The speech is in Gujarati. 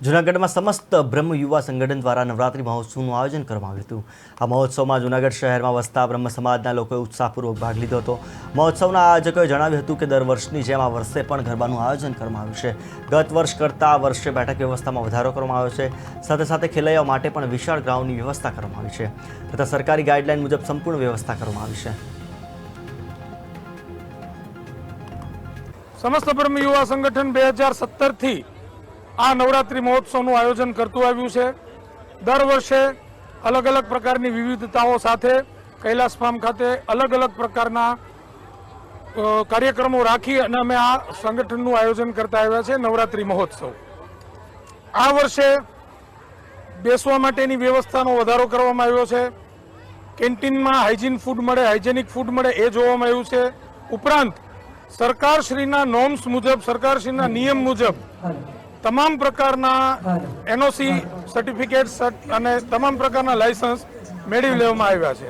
જૂનાગઢમાં સમસ્ત બ્રહ્મ યુવા સંગઠન દ્વારા નવરાત્રિ મહોત્સવનું આયોજન કરવામાં આવ્યું હતું। આ મહોત્સવમાં જૂનાગઢ શહેરમાં વસતા બ્રહ્મ સમાજના લોકોએ ઉત્સાહપૂર્વક ભાગ લીધો હતો। મહોત્સવના આયોજકોએ જણાવ્યું હતું કે દર વર્ષની જેમ આ વર્ષે પણ ગરબાનું આયોજન કરવામાં આવ્યું છે। ગત વર્ષ કરતાં આ વર્ષે બેઠક વ્યવસ્થામાં વધારો કરવામાં આવ્યો છે। સાથે સાથે ખેલૈયાઓ માટે પણ વિશાળ ગ્રાઉન્ડની વ્યવસ્થા કરવામાં આવી છે તથા સરકારી ગાઈડલાઈન મુજબ સંપૂર્ણ વ્યવસ્થા કરવામાં આવી છે। समस्त ब्रह्म युवा संगठन 2017 थी आ नवरात्रि महोत्सवનું આયોજન કરતું આવ્યું છે। દર વર્ષે અલગ અલગ પ્રકારની વિવિધતાઓ સાથે કૈલાસ ફાર્મ ખાતે અલગ અલગ પ્રકારના કાર્યક્રમો રાખી અને અમે આ સંગઠનનું આયોજન કરતા આવ્યા છે નવરાત્રિ મહોત્સવ। આ વર્ષે બેસવા માટેની વ્યવસ્થાનો વધારો કરવામાં આવ્યો છે। કેન્ટીનમાં હાઇજેનિક ફૂડ મળે એ જોવામાં આવ્યું છે। ઉપરાંત સરકારશ્રીના નોર્મ્સ મુજબ, સરકારશ્રીના નિયમ મુજબ તમામ પ્રકારના એનઓસી સર્ટિફિકેટ્સ અને તમામ પ્રકારના લાયસન્સ મેળવી લેવામાં આવ્યા છે।